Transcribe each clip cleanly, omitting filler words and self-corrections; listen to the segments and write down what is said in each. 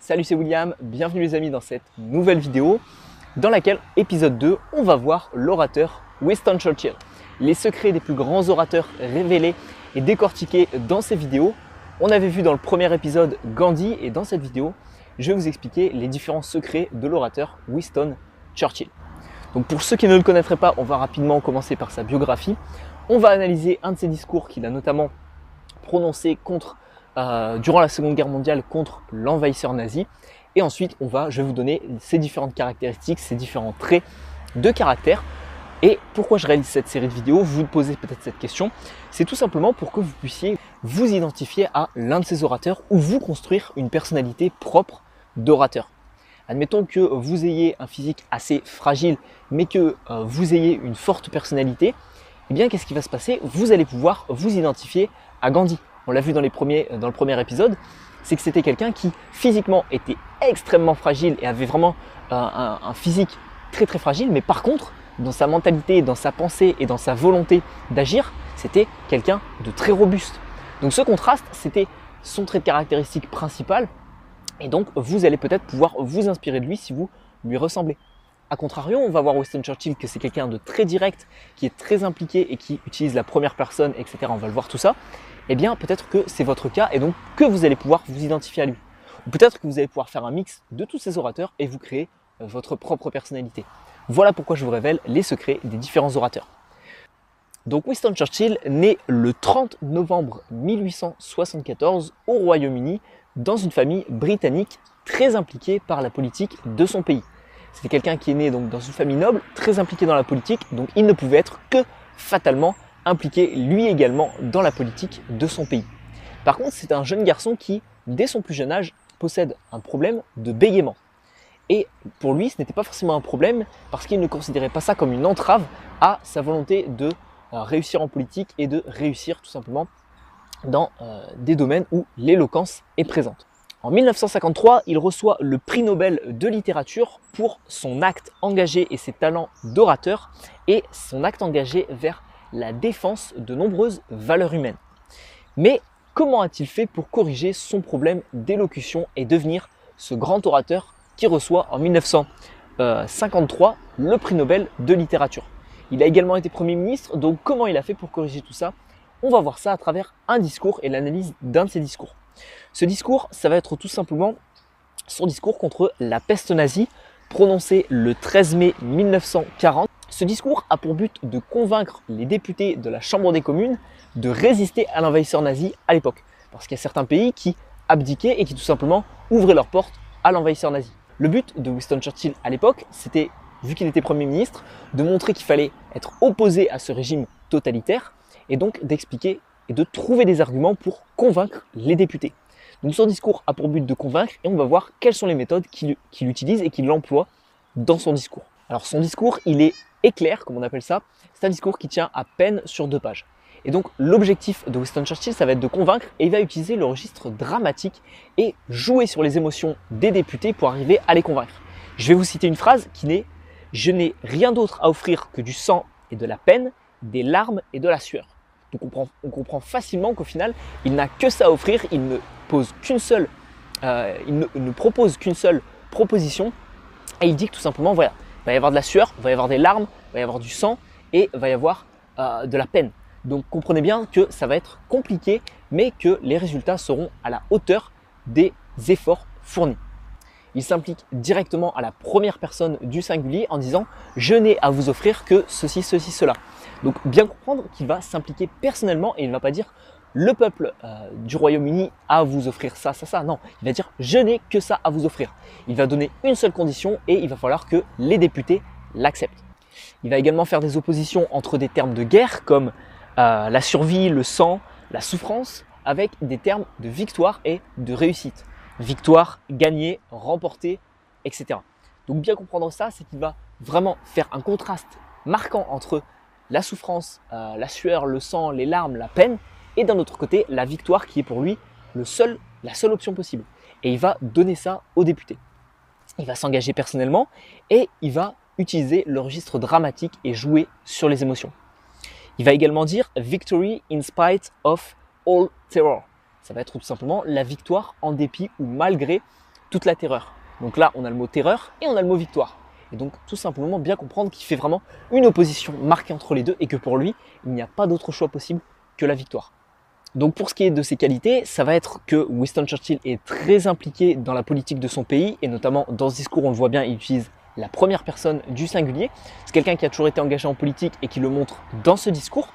Salut, c'est William, bienvenue les amis dans cette nouvelle vidéo dans laquelle, épisode 2, on va voir l'orateur Winston Churchill. Les secrets des plus grands orateurs révélés et décortiqués dans ces vidéos. On avait vu dans le premier épisode Gandhi et dans cette vidéo, je vais vous expliquer les différents secrets de l'orateur Winston Churchill. Donc pour ceux qui ne le connaîtraient pas, on va rapidement commencer par sa biographie. On va analyser un de ses discours qu'il a notamment prononcé durant la Seconde Guerre mondiale contre l'envahisseur nazi. Et ensuite, je vais vous donner ses différentes caractéristiques, ses différents traits de caractère. Et pourquoi je réalise cette série de vidéos? Vous vous posez peut-être cette question. C'est tout simplement pour que vous puissiez vous identifier à l'un de ces orateurs ou vous construire une personnalité propre d'orateur. Admettons que vous ayez un physique assez fragile, mais que vous ayez une forte personnalité. Eh bien, qu'est-ce qui va se passer? Vous allez pouvoir vous identifier à Gandhi. On l'a vu dans le premier épisode, c'est que c'était quelqu'un qui physiquement était extrêmement fragile et avait vraiment un physique très très fragile, mais par contre, dans sa mentalité, dans sa pensée et dans sa volonté d'agir, c'était quelqu'un de très robuste. Donc ce contraste, c'était son trait de caractéristique principal, et donc vous allez peut-être pouvoir vous inspirer de lui si vous lui ressemblez. A contrario, on va voir Winston Churchill que c'est quelqu'un de très direct, qui est très impliqué et qui utilise la première personne, etc. On va le voir tout ça. Eh bien, peut-être que c'est votre cas et donc que vous allez pouvoir vous identifier à lui. Ou peut-être que vous allez pouvoir faire un mix de tous ces orateurs et vous créer votre propre personnalité. Voilà pourquoi je vous révèle les secrets des différents orateurs. Donc Winston Churchill naît le 30 novembre 1874 au Royaume-Uni dans une famille britannique très impliquée par la politique de son pays. C'était quelqu'un qui est né donc dans une famille noble, très impliquée dans la politique, donc il ne pouvait être que fatalement impliqué lui également dans la politique de son pays. Par contre, c'est un jeune garçon qui, dès son plus jeune âge, possède un problème de bégaiement. Et pour lui, ce n'était pas forcément un problème parce qu'il ne considérait pas ça comme une entrave à sa volonté de réussir en politique et de réussir tout simplement dans des domaines où l'éloquence est présente. En 1953, il reçoit le prix Nobel de littérature pour son acte engagé et ses talents d'orateur et son acte engagé vers la défense de nombreuses valeurs humaines. Mais comment a-t-il fait pour corriger son problème d'élocution et devenir ce grand orateur qui reçoit en 1953 le prix Nobel de littérature? Il a également été Premier ministre, donc comment il a fait pour corriger tout ça? On va voir ça à travers un discours et l'analyse d'un de ses discours. Ce discours, ça va être tout simplement son discours contre la peste nazie, prononcé le 13 mai 1940. Ce discours a pour but de convaincre les députés de la Chambre des communes de résister à l'envahisseur nazi à l'époque. Parce qu'il y a certains pays qui abdiquaient et qui tout simplement ouvraient leurs portes à l'envahisseur nazi. Le but de Winston Churchill à l'époque, c'était, vu qu'il était Premier ministre, de montrer qu'il fallait être opposé à ce régime totalitaire et donc d'expliquer et de trouver des arguments pour convaincre les députés. Donc son discours a pour but de convaincre et on va voir quelles sont les méthodes qu'il utilise et qu'il emploie dans son discours. Alors son discours, il est éclair, comme on appelle ça. C'est un discours qui tient à peine sur 2 pages. Et donc l'objectif de Winston Churchill, ça va être de convaincre et il va utiliser le registre dramatique et jouer sur les émotions des députés pour arriver à les convaincre. Je vais vous citer une phrase qui n'est « Je n'ai rien d'autre à offrir que du sang et de la peine, des larmes et de la sueur ». Donc on comprend facilement qu'au final, il n'a que ça à offrir, il ne propose qu'une seule proposition et il dit que tout simplement, voilà, il va y avoir de la sueur, il va y avoir des larmes, il va y avoir du sang et il va y avoir de la peine. Donc comprenez bien que ça va être compliqué, mais que les résultats seront à la hauteur des efforts fournis. Il s'implique directement à la première personne du singulier en disant « Je n'ai à vous offrir que ceci, ceci, cela ». Donc bien comprendre qu'il va s'impliquer personnellement et il ne va pas dire « Le peuple du Royaume-Uni a à vous offrir ça, ça, ça ». Non, il va dire « Je n'ai que ça à vous offrir ». Il va donner une seule condition et il va falloir que les députés l'acceptent. Il va également faire des oppositions entre des termes de guerre comme la survie, le sang, la souffrance, avec des termes de victoire et de réussite. Victoire, gagner, remporter, etc. Donc bien comprendre ça, c'est qu'il va vraiment faire un contraste marquant entre la souffrance, la sueur, le sang, les larmes, la peine, et d'un autre côté, la victoire qui est pour lui la seule option possible. Et il va donner ça aux députés. Il va s'engager personnellement et il va utiliser le registre dramatique et jouer sur les émotions. Il va également dire « Victory in spite of all terror ». Ça va être tout simplement la victoire en dépit ou malgré toute la terreur. Donc là, on a le mot terreur et on a le mot victoire. Et donc tout simplement bien comprendre qu'il fait vraiment une opposition marquée entre les deux et que pour lui, il n'y a pas d'autre choix possible que la victoire. Donc pour ce qui est de ses qualités, ça va être que Winston Churchill est très impliqué dans la politique de son pays et notamment dans ce discours, on le voit bien, il utilise la première personne du singulier. C'est quelqu'un qui a toujours été engagé en politique et qui le montre dans ce discours.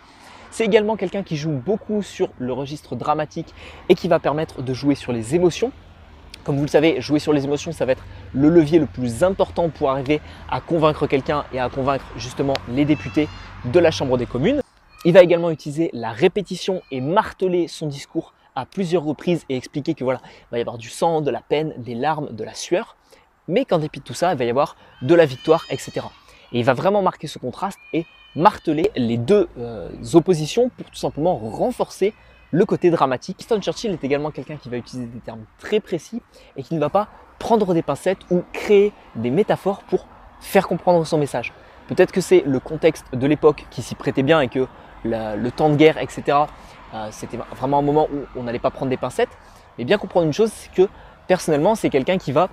C'est également quelqu'un qui joue beaucoup sur le registre dramatique et qui va permettre de jouer sur les émotions. Comme vous le savez, jouer sur les émotions, ça va être le levier le plus important pour arriver à convaincre quelqu'un et à convaincre justement les députés de la Chambre des communes. Il va également utiliser la répétition et marteler son discours à plusieurs reprises et expliquer que voilà, il va y avoir du sang, de la peine, des larmes, de la sueur, mais qu'en dépit de tout ça, il va y avoir de la victoire, etc. Et il va vraiment marquer ce contraste et marteler les deux oppositions pour tout simplement renforcer le côté dramatique. Winston Churchill est également quelqu'un qui va utiliser des termes très précis et qui ne va pas prendre des pincettes ou créer des métaphores pour faire comprendre son message. Peut-être que c'est le contexte de l'époque qui s'y prêtait bien et que le temps de guerre, etc., c'était vraiment un moment où on n'allait pas prendre des pincettes. Mais bien comprendre une chose, c'est que personnellement, c'est quelqu'un qui va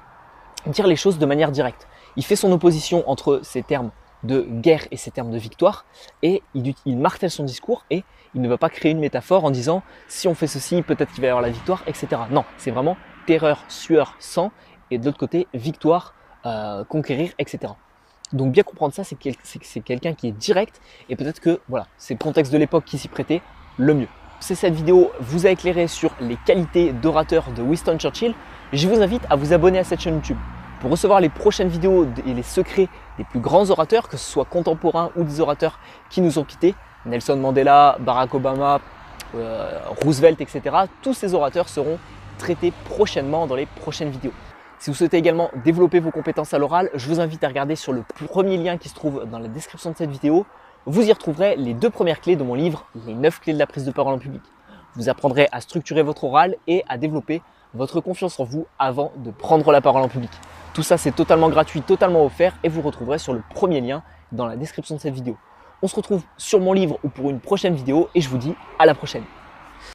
dire les choses de manière directe. Il fait son opposition entre ces termes de guerre et ces termes de victoire et il martèle son discours et il ne va pas créer une métaphore en disant si on fait ceci, peut-être qu'il va y avoir la victoire, etc. Non, c'est vraiment terreur, sueur, sang et de l'autre côté, victoire, conquérir, etc. Donc bien comprendre ça, c'est que c'est quelqu'un qui est direct et peut-être que voilà, c'est le contexte de l'époque qui s'y prêtait le mieux. Si cette vidéo vous a éclairé sur les qualités d'orateur de Winston Churchill, je vous invite à vous abonner à cette chaîne YouTube pour recevoir les prochaines vidéos et les secrets des plus grands orateurs, que ce soit contemporains ou des orateurs qui nous ont quittés, Nelson Mandela, Barack Obama, Roosevelt, etc. Tous ces orateurs seront traités prochainement dans les prochaines vidéos. Si vous souhaitez également développer vos compétences à l'oral, je vous invite à regarder sur le premier lien qui se trouve dans la description de cette vidéo. Vous y retrouverez les 2 premières clés de mon livre, les 9 clés de la prise de parole en public. Vous apprendrez à structurer votre oral et à développer votre confiance en vous avant de prendre la parole en public. Tout ça, c'est totalement gratuit, totalement offert et vous retrouverez sur le premier lien dans la description de cette vidéo. On se retrouve sur mon livre ou pour une prochaine vidéo et je vous dis à la prochaine.